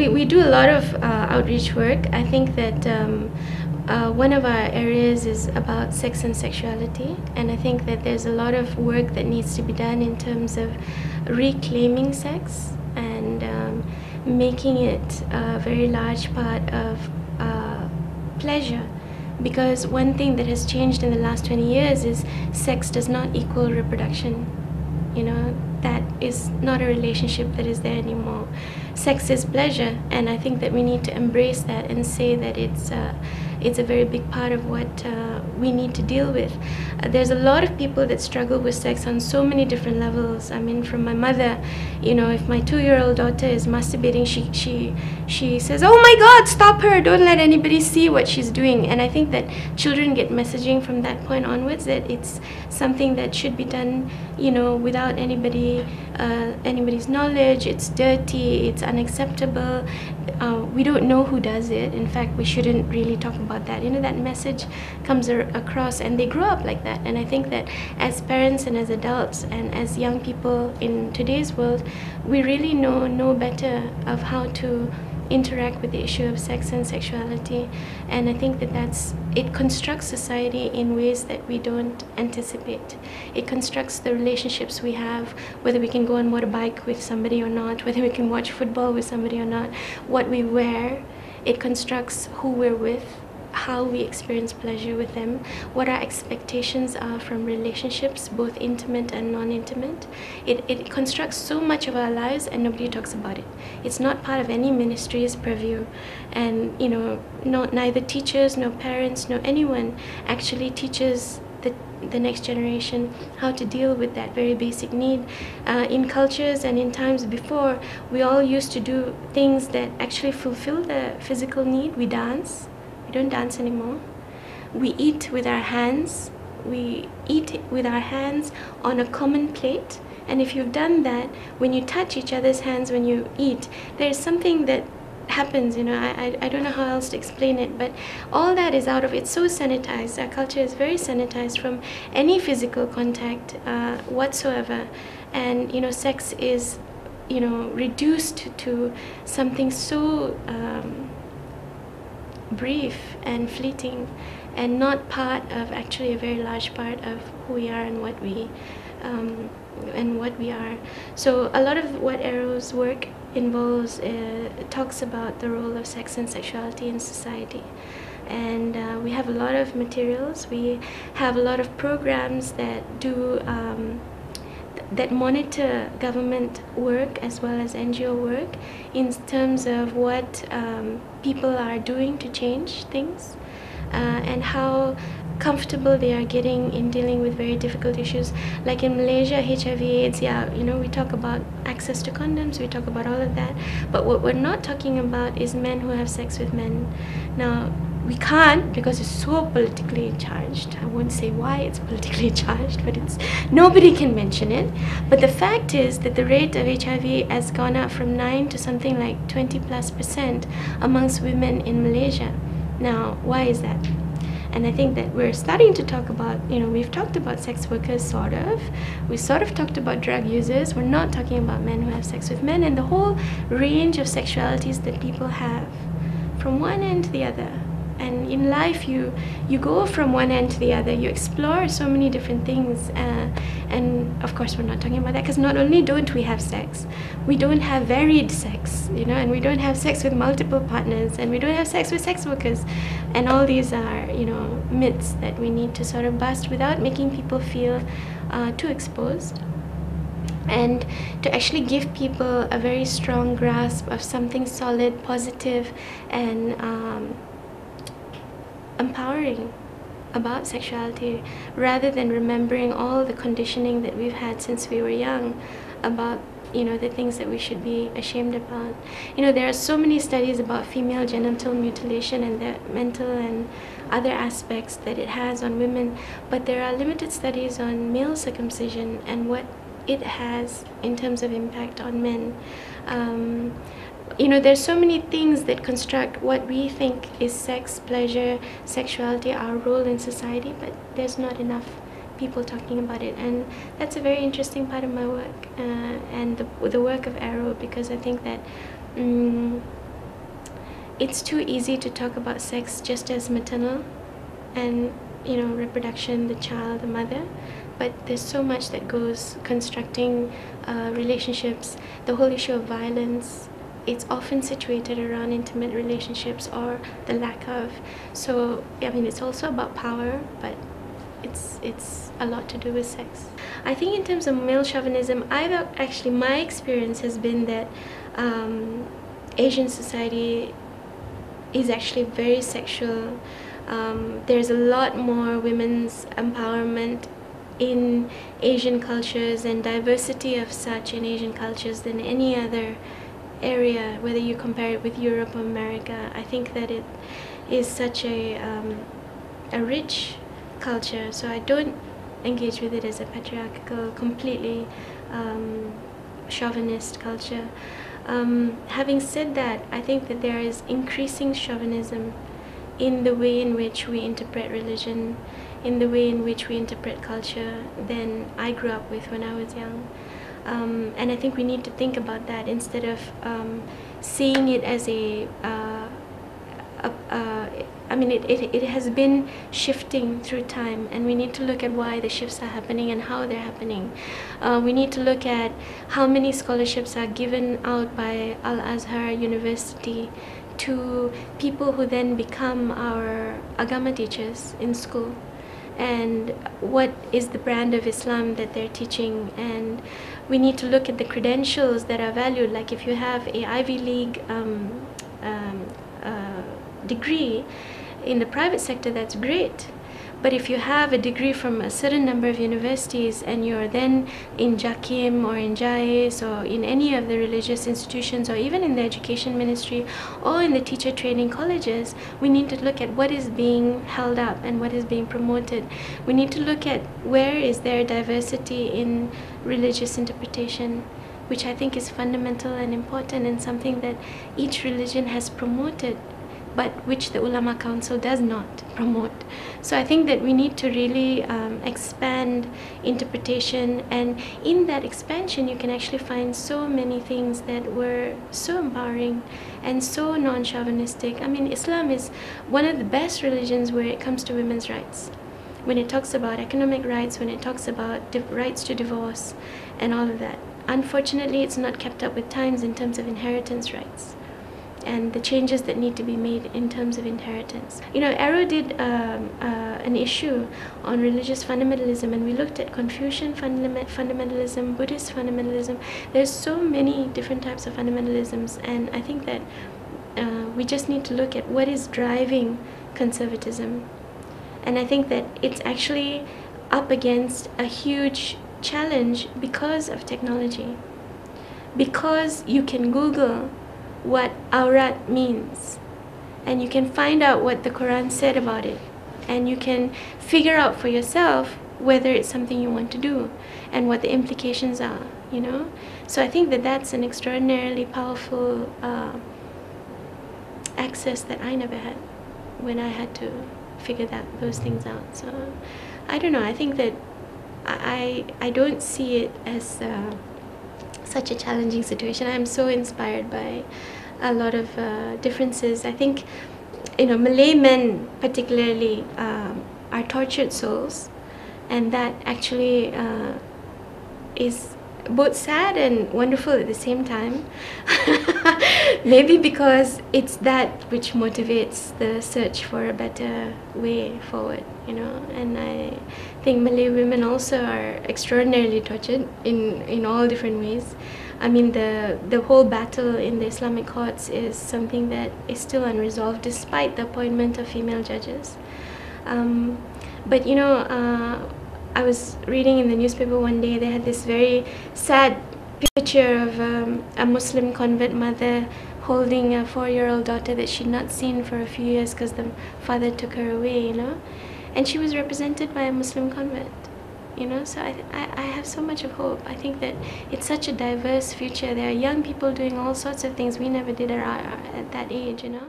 we do a lot of outreach work. I think that one of our areas is about sex and sexuality, and I think that there's a lot of work that needs to be done in terms of reclaiming sex and making it a very large part of pleasure. Because one thing that has changed in the last 20 years is sex does not equal reproduction. You know, that is not a relationship that is there anymore. Sex is pleasure, and I think that we need to embrace that and say that it's a very big part of what we need to deal with. There's a lot of people that struggle with sex on so many different levels. I mean, from my mother, you know, if my 2-year-old daughter is masturbating, she says, "Oh my God, stop her! Don't let anybody see what she's doing." And I think that children get messaging from that point onwards that it's something that should be done, you know, without anybody's knowledge. It's dirty. It's unacceptable. We don't know who does it. In fact, we shouldn't really talk about that. You know, that message comes across, and they grow up like that. And I think that as parents and as adults and as young people in today's world, we really know better of how to interact with the issue of sex and sexuality. And I think that it constructs society in ways that we don't anticipate. It constructs the relationships we have, whether we can go on motorbike with somebody or not, whether we can watch football with somebody or not, what we wear. It constructs who we're with, how we experience pleasure with them, what our expectations are from relationships, both intimate and non-intimate. It constructs so much of our lives, and nobody talks about it. It's not part of any ministry's purview, and you know, neither teachers, no parents, no anyone actually teaches the next generation how to deal with that very basic need. In cultures and in times before, we all used to do things that actually fulfill the physical need. We dance. We don't dance anymore. We eat with our hands. We eat with our hands on a common plate. And if you've done that, when you touch each other's hands when you eat, there's something that happens, you know. I don't know how else to explain it, but all that is out of it. So sanitized. Our culture is very sanitized from any physical contact whatsoever. And, you know, sex is, you know, reduced to something so brief and fleeting, and not part of actually a very large part of who we are and what we are. So a lot of what Arrow's work involves talks about the role of sex and sexuality in society. And we have a lot of materials. We have a lot of programs that do that monitor government work as well as NGO work in terms of what people are doing to change things, and how comfortable they are getting in dealing with very difficult issues. Like in Malaysia, HIV/AIDS, yeah, you know, we talk about access to condoms, we talk about all of that, but what we're not talking about is men who have sex with men. Now, we can't, because it's so politically charged. I won't say why it's politically charged, but nobody can mention it. But the fact is that the rate of HIV has gone up from 9 to something like 20+% amongst women in Malaysia. Now, why is that? And I think that we're starting to talk about, you know, we've talked about sex workers, sort of. We sort of talked about drug users. We're not talking about men who have sex with men, and the whole range of sexualities that people have from one end to the other. And in life, you go from one end to the other. You explore so many different things. And of course, we're not talking about that, because not only don't we have sex, we don't have varied sex, you know, and we don't have sex with multiple partners, and we don't have sex with sex workers. And all these are, you know, myths that we need to sort of bust without making people feel too exposed. And to actually give people a very strong grasp of something solid, positive, and empowering about sexuality, rather than remembering all the conditioning that we've had since we were young about, you know, the things that we should be ashamed about. You know, there are so many studies about female genital mutilation and the mental and other aspects that it has on women, but there are limited studies on male circumcision and what it has in terms of impact on men. You know, there's so many things that construct what we think is sex, pleasure, sexuality, our role in society, but there's not enough people talking about it. And that's a very interesting part of my work, and the work of Arrow, because I think that it's too easy to talk about sex just as maternal and, you know, reproduction, the child, the mother. But there's so much that goes constructing relationships. The whole issue of violence, it's often situated around intimate relationships or the lack of. So, I mean, it's also about power, but it's a lot to do with sex. I think in terms of male chauvinism, actually my experience has been that Asian society is actually very sexual. There's a lot more women's empowerment in Asian cultures and diversity of such in Asian cultures than any other area, whether you compare it with Europe or America. I think that it is such a rich culture, so I don't engage with it as a patriarchal, completely chauvinist culture. Having said that, I think that there is increasing chauvinism in the way in which we interpret religion, in the way in which we interpret culture than I grew up with when I was young. And I think we need to think about that instead of seeing it as I mean, it has been shifting through time, and we need to look at why the shifts are happening and how they're happening. We need to look at how many scholarships are given out by Al-Azhar University to people who then become our agama teachers in school, and what is the brand of Islam that they're teaching. And we need to look at the credentials that are valued. Like if you have a Ivy League degree in the private sector, that's great. But if you have a degree from a certain number of universities and you're then in Jakim or in Jais or in any of the religious institutions or even in the education ministry or in the teacher training colleges, we need to look at what is being held up and what is being promoted. We need to look at where is there diversity in religious interpretation, which I think is fundamental and important and something that each religion has promoted, but which the Ulama Council does not promote. So I think that we need to really expand interpretation, and in that expansion you can actually find so many things that were so empowering and so non-chauvinistic. I mean, Islam is one of the best religions where it comes to women's rights. When it talks about economic rights, when it talks about rights to divorce and all of that. Unfortunately, it's not kept up with times in terms of inheritance rights and the changes that need to be made in terms of inheritance. You know, Arrow did an issue on religious fundamentalism, and we looked at Confucian fundamentalism, Buddhist fundamentalism. There's so many different types of fundamentalisms, and I think that we just need to look at what is driving conservatism. And I think that it's actually up against a huge challenge because of technology. Because you can Google what awrat means, and you can find out what the Quran said about it, and you can figure out for yourself whether it's something you want to do and what the implications are, you know. So I think that that's an extraordinarily powerful access that I never had when I had to figure those things out. So I don't know, I think that I don't see it as such a challenging situation. I'm so inspired by a lot of differences. I think, you know, Malay men particularly are tortured souls, and that actually is both sad and wonderful at the same time. Maybe because it's that which motivates the search for a better way forward, you know. And I think Malay women also are extraordinarily tortured in all different ways. I mean, the whole battle in the Islamic courts is something that is still unresolved despite the appointment of female judges. But you know, I was reading in the newspaper one day, they had this very sad picture of a Muslim convert mother holding a 4-year-old daughter that she'd not seen for a few years because the father took her away, you know. And she was represented by a Muslim convert, you know. So I have so much of hope. I think that it's such a diverse future. There are young people doing all sorts of things we never did at that age, you know.